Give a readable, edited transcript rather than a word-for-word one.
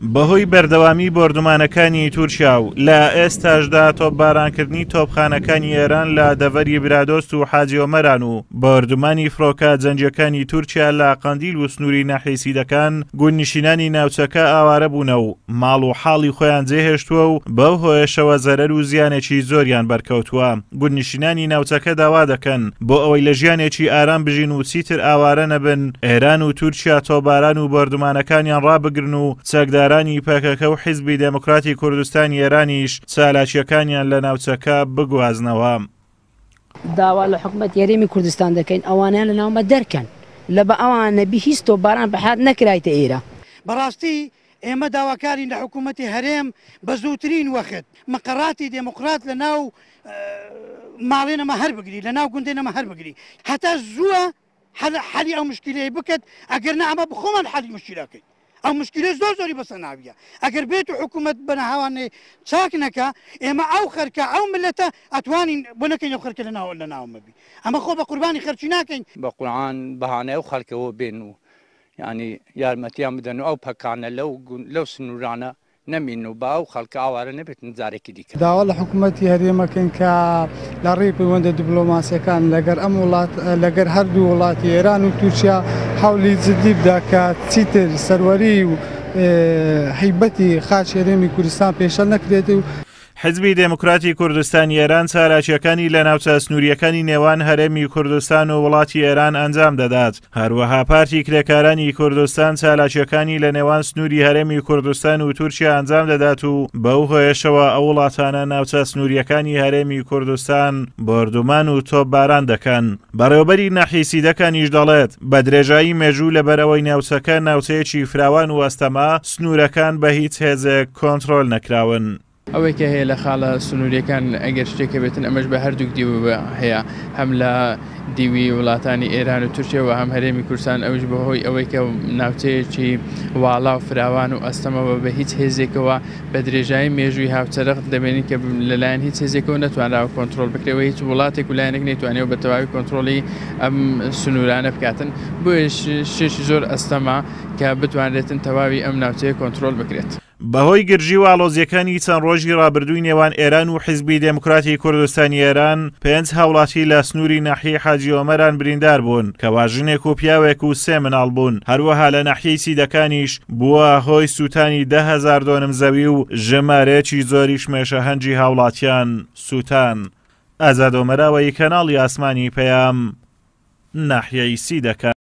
بەهۆی بەردەوامی بۆردومانەکانی تورکیا و لە ئێستاشدا تۆپبارانکردنی تۆپخانەکانی ئێران لە دەڤەری برادۆست و حاجیۆمەران و بۆردومانی فڕۆکە جەنگیەکانی تورکیا لە قەندیل و سنووری ناحیەسیدەکان گوندنشینانی ناوچەکە ئاوارە بوونە و ماڵ و حاڵی خۆیان جێهێشتووە و بەو هۆیشەوە زەرەر و زیانێکی زۆریان بەرکەوتووە. گوندنشینانی ناوچەکە داوا دەکەن بۆ ئەوەی لە ژیانێکی ئارام بژین و چیتر ئاوارە نەبن ئێران و تورکیا تۆپباران و بۆردومانەکانیان ڕابگرن و چەکدارانی پەکەکە و حیزبی دموکراتی کوردستانی ئێرانیش چالاکیەکانیان لە ناوچەکە بگوازنەوە. داوا لە حکومەت یاریمی کوردستان دەکەین ئەوانیان لە ناومە دەرکەن لە بە ئەوانە هیچ تۆپباران بەحات نەکرایتە ئێرە. بەڕاستی ئێمە داواکارین لە حکوومەتی هەرێم بە زووترین وەخت مەقەڕاتی دموکرات لە ناو ماڵێنەمە هەر بگری لە ناو گوندێنەمە هەر بگری هەتا زووە حەلی ئەو مشکلەیە بکات ئەگەر نە ئەمە بخۆمان حەلی مشکلەکەی ئەو مشکلە زۆری بەسەر ناویە ئەگەر بێت و حکوومەت بەنەهاوانێ چاک نەکە ئێمە ئەو خەرکە ئەو ملەتە ئەتوانین بۆ نەکەین ئەو خەرکە لە ناومەبی ئەمە خۆ بە قوربانی خەرچی ناکەین بە قورعان بەهانەیە و خەڵکەوە بێن و یعنی یارمەتیان بدەن و ئەو پەکانە لەو سنوورانە نەمین و با و خەڵکە ئاوارە نەبێتن جارێکی دیکە. داوا لە حکوومەتی هەرێمەکەن کە لە ڕێی پەیوەندە دیبلۆماسیەکان لەگەر ئەم وڵات لەگەر هەردوو وڵاتی ئێران و تورکیا هەوڵی جدی بدە کە چیتر سەروەری و حیبەتی خاچ هەرێمی کوردستان پێشەل نەکرێت و حزبی دموکراتی کوردستانی ئێران چالاکیەکانی لە ناوچە سنووریەکانی نێوان هەرێمی کوردستان و وڵاتی ئێران ئەنجام دەدات. هەروەها پارتی کرێکارانی کوردستان چالاکیەکانی لە نێوان سنووری هەرێمی کوردستان و تورکیا ئەنجام دەدات و بەو هۆیشەوە ئەو وڵاتانە ناوچە سنووریەکانی هەرێمی کوردستان بۆردومان و تۆپباران دەکەن. بەڕێوەبەری ناحیەسیدەکانیش دەڵێت بە درێژایی مێژوو لەبەرەوەی ناوچەکە ناوچەیەکی فراوان و ئەستەما سنوورەکان بە هیچ هێزێک کۆنتڕۆل نەکراون. ئەوەی کە هەیە لە خاڵە سنووریەکان ئەگەر شتێکە بێتن ئەمەش بە هەردووک دیوە هەیە هەم لە دیوی وڵاتانی ئێران و تورکیەوە هەم هەرێمی کوردستان ئەوش بەهۆی ئەوەی کە ناوچەیەکی واڵا و فراوان و ئەستەمەوە بە هیچ هێزێکەوە بە درێژایی مێژووی هاوچەرخ دەبێنین کە لەلایەن هیچ هێزێکەوە نەتوانراوە کۆنتڕۆل بکرێەوە هیچ وڵاتێک و لایەنێک نێتوانێت بە تەواوی کۆنتڕۆلی ئەم سنوورانە بکاتن بۆیە شێشی زۆر ئەستەما کە بتوانرێتن تەواوی ئەم ناوچەیە کۆنتڕۆل بکرێت. بەهۆی گرژی و ئاڵۆزیەکانی چەند ڕۆژی ڕابردووی نێوان ئێران و حیزبی دموکراتی کوردستانی ئێران 5 هاوڵاتی لە سنووری ناحیەی حاجیۆمەران بریندار بوون کە واژنێک و پیاوێک و 3 منداڵ بوون. هەروەها لە ناحیەی سیدەکانیش بووە هۆی سووتانی 10,000 دۆنم زەوی و ژەمارەیەکی زۆریش مێشەهەنجی هاوڵاتیان سووتان. ئازاد ئۆمەراوەی کەناڵی ئاسمانی پەیام ناحیەی سیدەکان.